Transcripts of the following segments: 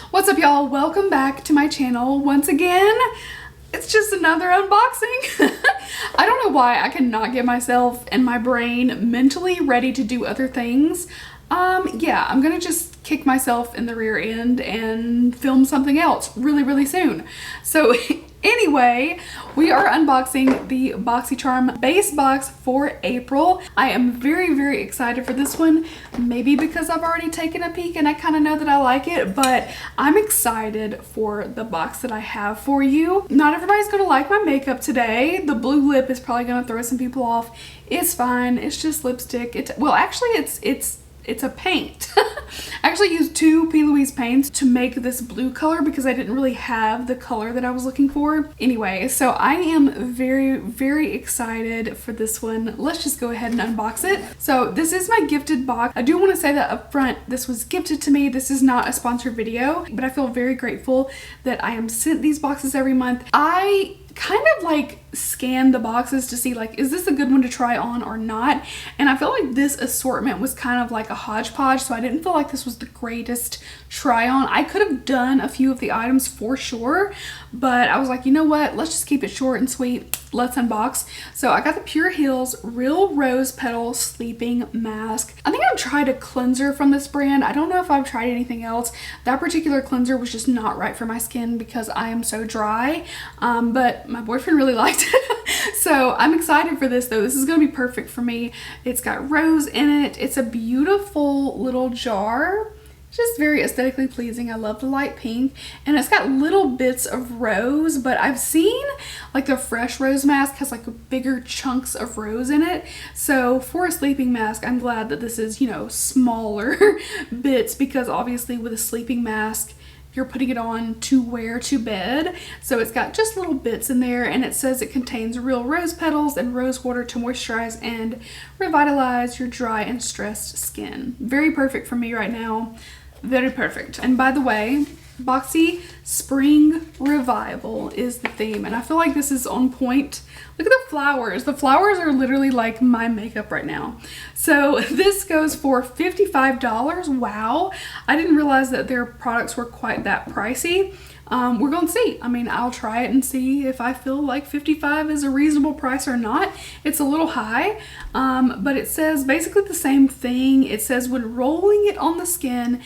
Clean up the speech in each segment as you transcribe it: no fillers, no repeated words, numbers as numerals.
What's up, y'all? Welcome back to my channel once again. It's just another unboxing. I don't know why I cannot get myself and my brain mentally ready to do other things. Yeah, I'm gonna just kick myself in the rear end and film something else really soon. So anyway, we are unboxing the BOXYCHARM base box for April. I am very excited for this one, maybe because I've already taken a peek and I kind of know that I like it, but I'm excited for the box that I have for you. Not everybody's gonna like my makeup today. The blue lip is probably gonna throw some people off. It's fine, it's just lipstick. Well, actually it's a paint. I actually used two P. Louise paints to make this blue color because I didn't really have the color that I was looking for. Anyway, so I am very excited for this one. Let's just go ahead and unbox it. So this is my gifted box. I do want to say that up front, this was gifted to me. This is not a sponsored video, but I feel very grateful that I am sent these boxes every month. I kind of like scan the boxes to see like, is this a good one to try on or not? And I felt like this assortment was kind of like a hodgepodge, so I didn't feel like this was the greatest try on. I could have done a few of the items for sure, but I was like, you know what, let's just keep it short and sweet. Let's unbox. So I got the Pure Heals Real Rose Petal Sleeping Mask. I think I've tried a cleanser from this brand. I don't know if I've tried anything else. That particular cleanser was just not right for my skin because I am so dry, but my boyfriend really liked it. So I'm excited for this though. This is gonna be perfect for me. It's got rose in it. It's a beautiful little jar. Just very aesthetically pleasing. I love the light pink, and it's got little bits of rose, but I've seen like the fresh rose mask has like bigger chunks of rose in it. So for a sleeping mask, I'm glad that this is, you know, smaller bits, because obviously with a sleeping mask, you're putting it on to wear to bed. So it's got just little bits in there, and it says it contains real rose petals and rose water to moisturize and revitalize your dry and stressed skin. Very perfect for me right now. Very perfect. And by the way, Boxy Spring Revival is the theme, and I feel like this is on point. Look at the flowers. The flowers are literally like my makeup right now. So this goes for $55. Wow. I didn't realize that their products were quite that pricey. We're gonna see. I mean, I'll try it and see if I feel like 55 is a reasonable price or not. It's a little high, but it says basically the same thing. It says when rolling it on the skin,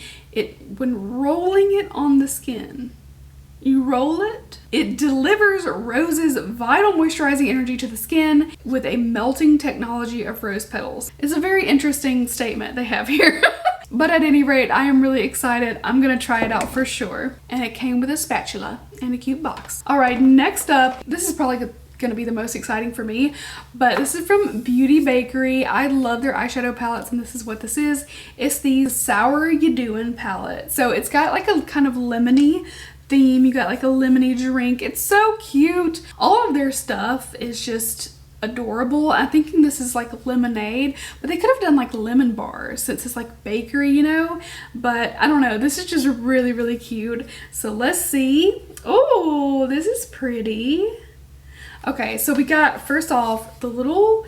you roll it, it delivers Rose's vital moisturizing energy to the skin with a melting technology of rose petals. It's a very interesting statement they have here. But at any rate, I am really excited. I'm gonna try it out for sure. And it came with a spatula and a cute box. All right, next up, this is probably gonna be the most exciting for me, but this is from Beauty Bakery. I love their eyeshadow palettes, and this is what this is. It's the Sour You Doin' palette. So it's got like a kind of lemony theme. You got like a lemony drink. It's so cute. All of their stuff is just adorable. I'm thinking this is like lemonade, but they could have done like lemon bars since it's like bakery, you know, but I don't know. This is just really cute. So let's see. Oh, this is pretty. Okay, so we got, first off, the little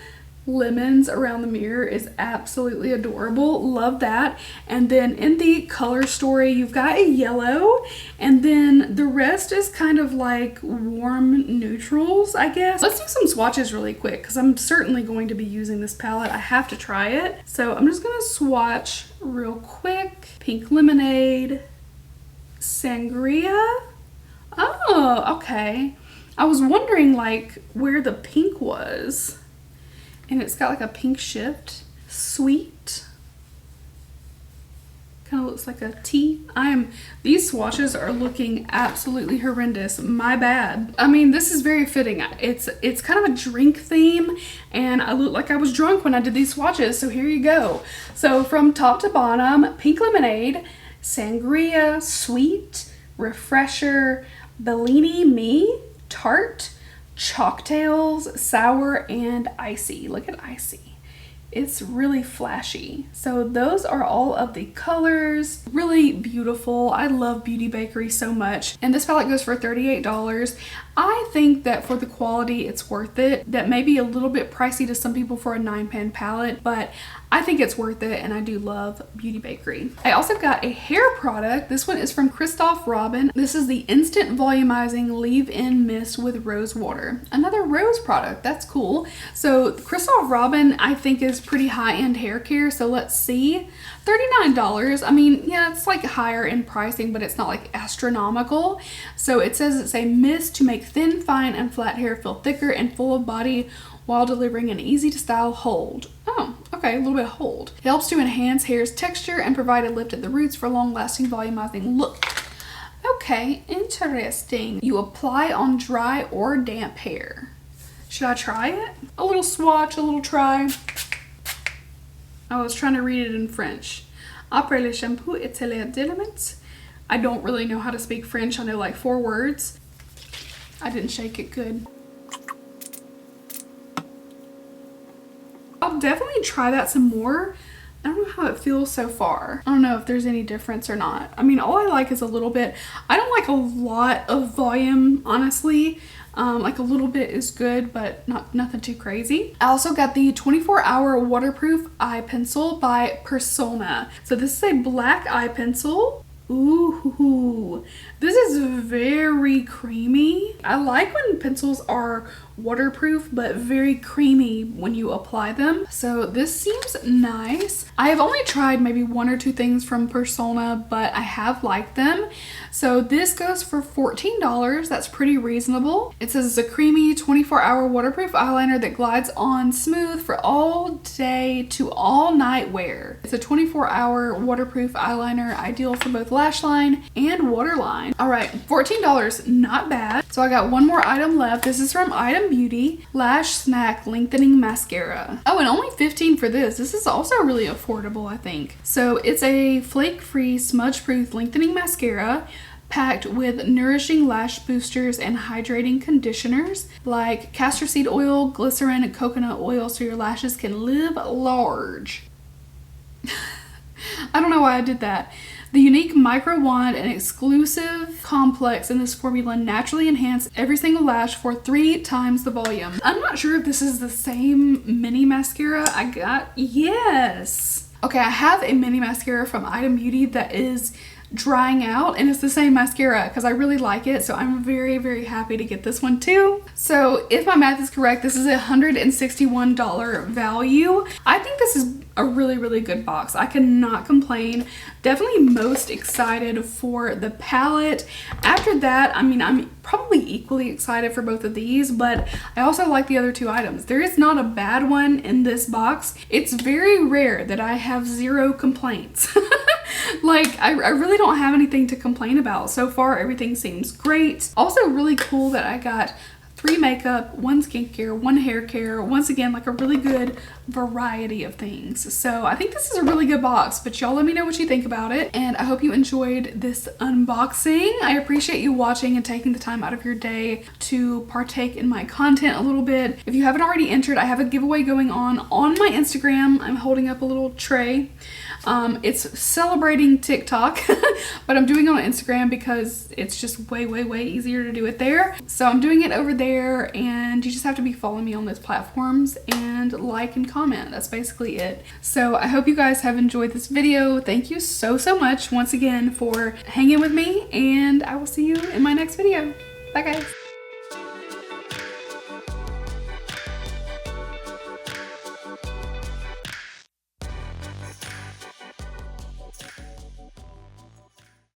lemons around the mirror is absolutely adorable. Love that. And then in the color story, you've got a yellow, and then the rest is kind of like warm neutrals, I guess. Let's do some swatches really quick, because I'm certainly going to be using this palette. I have to try it. So I'm just gonna swatch real quick. Pink Lemonade, Sangria. Oh, okay. I was wondering like where the pink was. And it's got like a pink shift. Sweet. Kind of looks like a tea. These swatches are looking absolutely horrendous. My bad. I mean, this is very fitting. It's kind of a drink theme, and I look like I was drunk when I did these swatches, so here you go. So from top to bottom, Pink Lemonade, Sangria, Sweet, Refresher, Bellini Me, Tart, Chalktails, Sour, and Icy. Look at Icy. It's really flashy. So those are all of the colors. Really beautiful. I love Beauty Bakery so much. And this palette goes for $38. I think that for the quality, it's worth it. That may be a little bit pricey to some people for a 9-pan palette, but I think it's worth it, and I do love Beauty Bakery. I also got a hair product. This one is from Christoph Robin. This is the Instant Volumizing Leave-In Mist with Rose Water. Another rose product. That's cool. So Christoph Robin, I think, is pretty high-end hair care. So let's see. $39. I mean, yeah, it's like higher in pricing, but it's not like astronomical. So it says it's a mist to make thin, fine, and flat hair feel thicker and full of body while delivering an easy to style hold. Oh, okay, a little bit of hold. It helps to enhance hair's texture and provide a lift at the roots for a long-lasting volumizing look. Okay, interesting. You apply on dry or damp hair. Should I try it? A little swatch, a little try. I was trying to read it in French. Après le shampoo et les éléments. I don't really know how to speak French. I know like 4 words. I didn't shake it good. I'll definitely try that some more. I don't know how it feels so far. I don't know if there's any difference or not. I mean, all I like is a little bit. I don't like a lot of volume, honestly. Like a little bit is good, but nothing too crazy. I also got the 24-hour waterproof eye pencil by Persona. So this is a black eye pencil. Ooh, this is very creamy. I like when pencils are waterproof but very creamy when you apply them. So this seems nice. I have only tried maybe 1 or 2 things from Persona, but I have liked them. So this goes for $14. That's pretty reasonable. It says it's a creamy 24-hour waterproof eyeliner that glides on smooth for all day to all night wear. It's a 24-hour waterproof eyeliner, ideal for both lash line and waterline. All right, $14, not bad. So I got one more item left. This is from Item Beauty, Lash Snack Lengthening Mascara. Oh, and only $15 for this. This is also really affordable, I think. So it's a flake-free, smudge-proof lengthening mascara packed with nourishing lash boosters and hydrating conditioners like castor seed oil, glycerin, and coconut oil so your lashes can live large. I don't know why I did that. The unique micro wand and exclusive complex in this formula naturally enhance every single lash for 3 times the volume. I'm not sure if this is the same mini mascara I got. Yes. Okay, I have a mini mascara from Item Beauty that is drying out, and it's the same mascara because I really like it, so I'm very, very happy to get this one too. So if my math is correct, this is a $161 value. I think this is a really, really good box. I cannot complain. Definitely most excited for the palette. After that, I mean, I'm probably equally excited for both of these, but I also like the other 2 items. There is not a bad one in this box. It's very rare that I have 0 complaints. Like, I really don't have anything to complain about. So far, everything seems great. Also really cool that I got 3 makeup, 1 skincare, 1 hair care. Once again, like a really good variety of things. So I think this is a really good box, but y'all let me know what you think about it. And I hope you enjoyed this unboxing. I appreciate you watching and taking the time out of your day to partake in my content a little bit. If you haven't already entered, I have a giveaway going on my Instagram. I'm holding up a little tray. It's celebrating TikTok, but I'm doing it on Instagram because it's just way, way, way easier to do it there. So I'm doing it over there, and you just have to be following me on those platforms and like and comment. That's basically it. So I hope you guys have enjoyed this video. Thank you so, so much once again for hanging with me, and I will see you in my next video. Bye guys.